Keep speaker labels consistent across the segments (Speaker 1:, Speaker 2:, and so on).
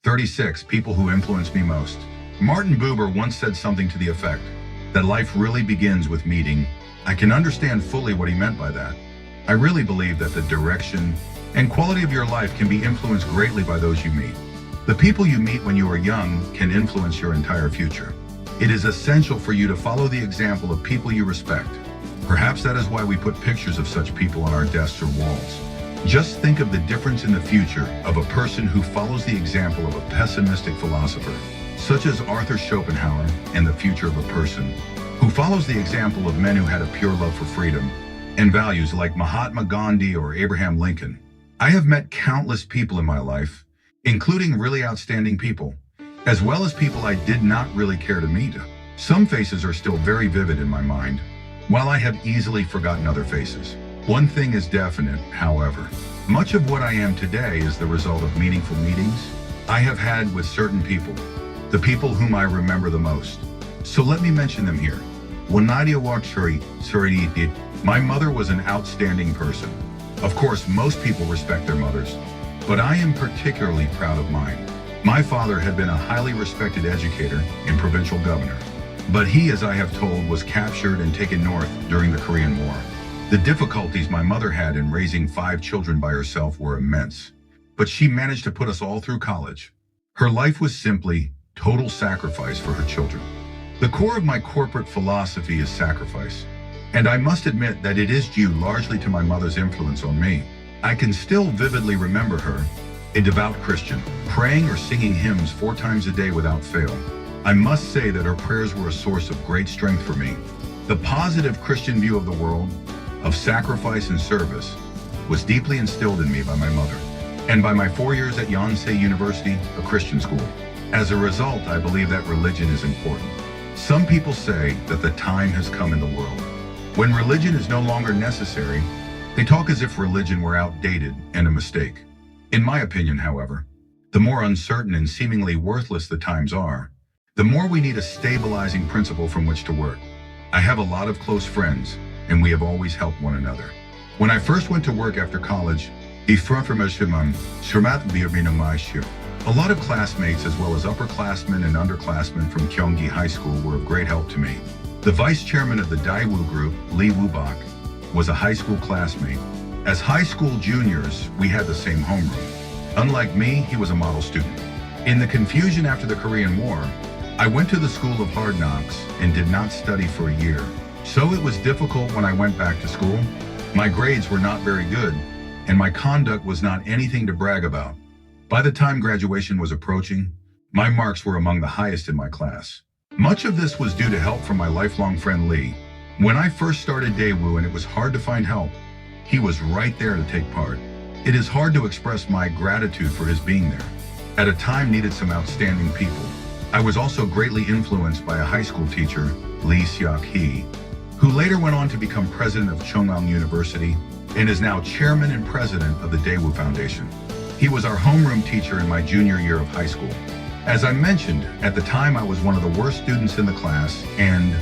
Speaker 1: 36. People who influence me most. Martin Buber once said something to the effect that life really begins with meeting. I can understand fully what he meant by that. I really believe that the direction and quality of your life can be influenced greatly by those you meet. The people you meet when you are young can influence your entire future. It is essential for you to follow the example of people you respect. Perhaps that is why we put pictures of such people on our desks or walls. Just think of the difference in the future of a person who follows the example of a pessimistic philosopher, such as Arthur Schopenhauer, and the future of a person who follows the example of men who had a pure love for freedom and values like Mahatma Gandhi or Abraham Lincoln. I have met countless people in my life, including really outstanding people, as well as people I did not really care to meet. Some faces are still very vivid in my mind, while I have easily forgotten other faces. One thing is definite, however. Much of what I am today is the result of meaningful meetings I have had with certain people, the people whom I remember the most. So let me mention them here. My mother was an outstanding person. Of course, most people respect their mothers, but I am particularly proud of mine. My father had been a highly respected educator and provincial governor, but he, as I have told, was captured and taken north during the Korean War. The difficulties my mother had in raising 5 children by herself were immense, but she managed to put us all through college. Her life was simply total sacrifice for her children. The core of my corporate philosophy is sacrifice, and I must admit that it is due largely to my mother's influence on me. I can still vividly remember her, a devout Christian, praying or singing hymns 4 times a day without fail. I must say that her prayers were a source of great strength for me. The positive Christian view of the world, of sacrifice and service, was deeply instilled in me by my mother, and by my 4 years at Yonsei University, a Christian school. As a result, I believe that religion is important. Some people say that the time has come in the world when religion is no longer necessary. They talk as if religion were outdated and a mistake. In my opinion, however, the more uncertain and seemingly worthless the times are, the more we need a stabilizing principle from which to work. I have a lot of close friends, and we have always helped one another. When I first went to work after college, a lot of classmates as well as upperclassmen and underclassmen from Gyeonggi High School were of great help to me. The vice chairman of the Daewoo group, Lee Woo-Bak, was a high school classmate. As high school juniors, we had the same homeroom. Unlike me, he was a model student. In the confusion after the Korean War, I went to the School of Hard Knocks and did not study for a year. So it was difficult when I went back to school. My grades were not very good, and my conduct was not anything to brag about. By the time graduation was approaching, my marks were among the highest in my class. Much of this was due to help from my lifelong friend Lee. When I first started Daewoo and it was hard to find help, he was right there to take part. It is hard to express my gratitude for his being there. At a time needed some outstanding people. I was also greatly influenced by a high school teacher, Lee Seok-hee, who later went on to become president of Chungang University and is now chairman and president of the Daewoo Foundation. He was our homeroom teacher in my junior year of high school. As I mentioned, at the time I was one of the worst students in the class, and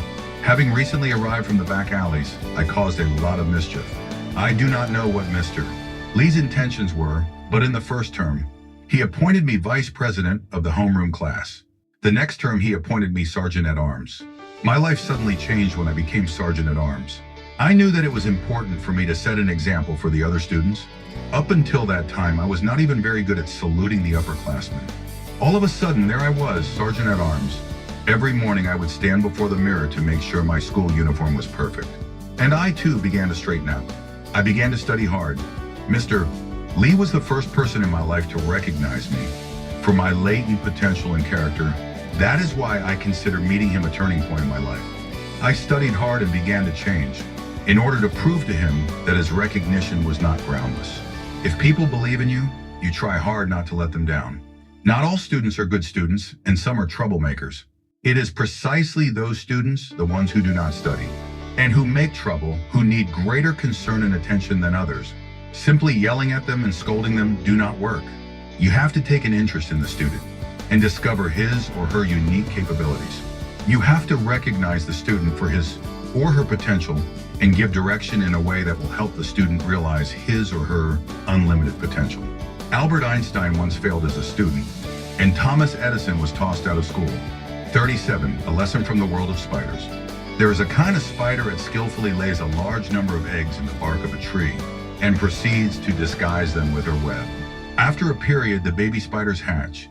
Speaker 1: having recently arrived from the back alleys, I caused a lot of mischief. I do not know what Mr. Lee's intentions were, but in the first term, he appointed me vice president of the homeroom class. The next term he appointed me sergeant at arms. My life suddenly changed when I became sergeant at arms. I knew that it was important for me to set an example for the other students. Up until that time, I was not even very good at saluting the upperclassmen. All of a sudden, there I was, sergeant at arms. Every morning I would stand before the mirror to make sure my school uniform was perfect. And I too began to straighten out. I began to study hard. Mr. Lee was the first person in my life to recognize me for my latent potential and character. That is why I consider meeting him a turning point in my life. I studied hard and began to change in order to prove to him that his recognition was not groundless. If people believe in you, you try hard not to let them down. Not all students are good students, and some are troublemakers. It is precisely those students, the ones who do not study, and who make trouble, who need greater concern and attention than others. Simply yelling at them and scolding them do not work. You have to take an interest in the student and discover his or her unique capabilities. You have to recognize the student for his or her potential and give direction in a way that will help the student realize his or her unlimited potential. Albert Einstein once failed as a student, And Thomas Edison was tossed out of school. 37. A lesson from the world of spiders. There is a kind of spider that skillfully lays a large number of eggs in the bark of a tree and proceeds to disguise them with her web. After a period, the baby spiders hatch,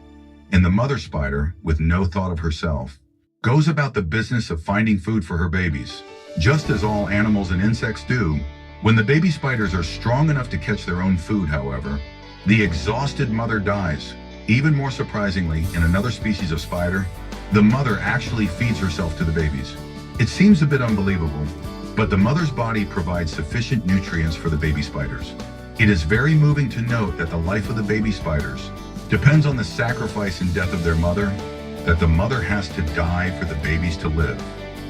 Speaker 1: and the mother spider, with no thought of herself, goes about the business of finding food for her babies. Just as all animals and insects do, when the baby spiders are strong enough to catch their own food, however, the exhausted mother dies. Even more surprisingly, in another species of spider, the mother actually feeds herself to the babies. It seems a bit unbelievable, but the mother's body provides sufficient nutrients for the baby spiders. It is very moving to note that the life of the baby spiders depends on the sacrifice and death of their mother, that the mother has to die for the babies to live.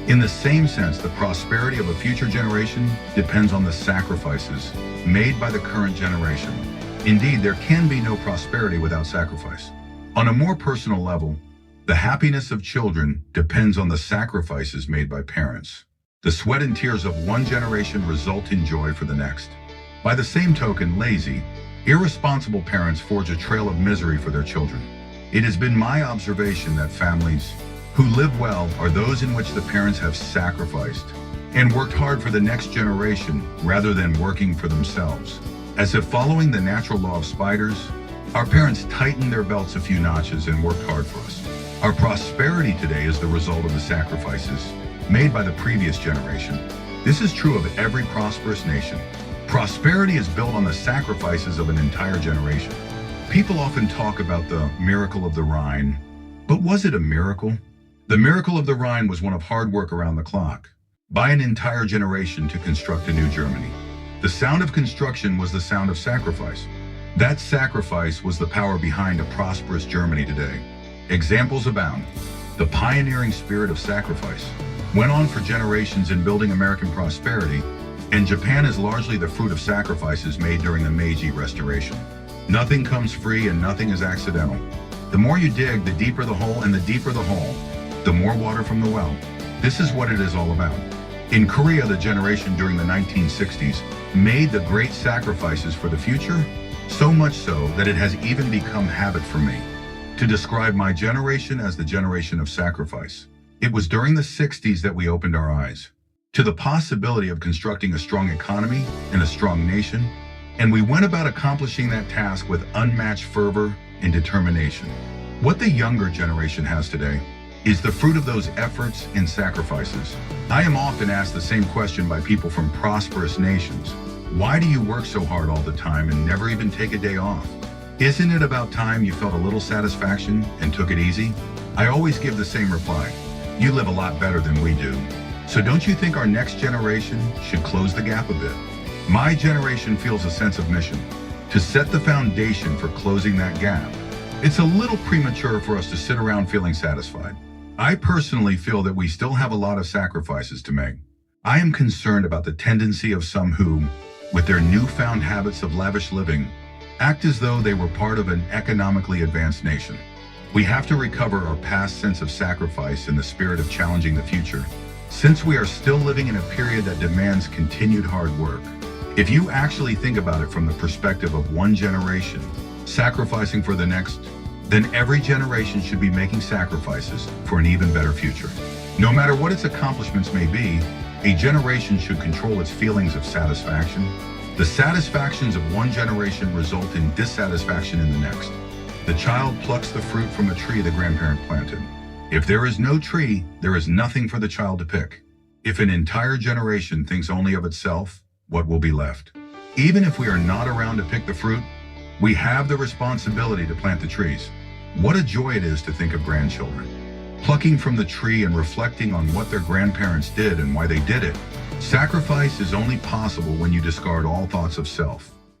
Speaker 1: In the same sense, the prosperity of a future generation depends on the sacrifices made by the current generation. Indeed, there can be no prosperity without sacrifice. On a more personal level, the happiness of children depends on the sacrifices made by parents. The sweat and tears of one generation result in joy for the next. By the same token, lazy, irresponsible parents forge a trail of misery for their children. It has been my observation that families who live well are those in which the parents have sacrificed and worked hard for the next generation rather than working for themselves. As if following the natural law of spiders, our parents tightened their belts a few notches and worked hard for us. Our prosperity today is the result of the sacrifices made by the previous generation. This is true of every prosperous nation. Prosperity is built on the sacrifices of an entire generation. People often talk about the miracle of the Rhine, but was it a miracle? The miracle of the Rhine was one of hard work around the clock, by an entire generation to construct a new Germany. The sound of construction was the sound of sacrifice. That sacrifice was the power behind a prosperous Germany today. Examples abound. The pioneering spirit of sacrifice went on for generations in building American prosperity, and Japan is largely the fruit of sacrifices made during the Meiji Restoration. Nothing comes free and nothing is accidental. The more you dig, the deeper the hole, and the deeper the hole, the more water from the well. This is what it is all about. In Korea, the generation during the 1960s made the great sacrifices for the future, so much so that it has even become habit for me to describe my generation as the generation of sacrifice. It was during the 60s that we opened our eyes to the possibility of constructing a strong economy and a strong nation, and we went about accomplishing that task with unmatched fervor and determination. What the younger generation has today is the fruit of those efforts and sacrifices. I am often asked the same question by people from prosperous nations. Why do you work so hard all the time and never even take a day off? Isn't it about time you felt a little satisfaction and took it easy? I always give the same reply. You live a lot better than we do. So don't you think our next generation should close the gap a bit? My generation feels a sense of mission to set the foundation for closing that gap. It's a little premature for us to sit around feeling satisfied. I personally feel that we still have a lot of sacrifices to make. I am concerned about the tendency of some who, with their newfound habits of lavish living, act as though they were part of an economically advanced nation. We have to recover our past sense of sacrifice in the spirit of challenging the future, since we are still living in a period that demands continued hard work. If you actually think about it from the perspective of one generation sacrificing for the next, then every generation should be making sacrifices for an even better future. No matter what its accomplishments may be, a generation should control its feelings of satisfaction. The satisfactions of one generation result in dissatisfaction in the next. The child plucks the fruit from a tree the grandparent planted. If there is no tree, there is nothing for the child to pick. If an entire generation thinks only of itself, what will be left? Even if we are not around to pick the fruit, we have the responsibility to plant the trees. What a joy it is to think of grandchildren plucking from the tree and reflecting on what their grandparents did and why they did it. Sacrifice is only possible when you discard all thoughts of self.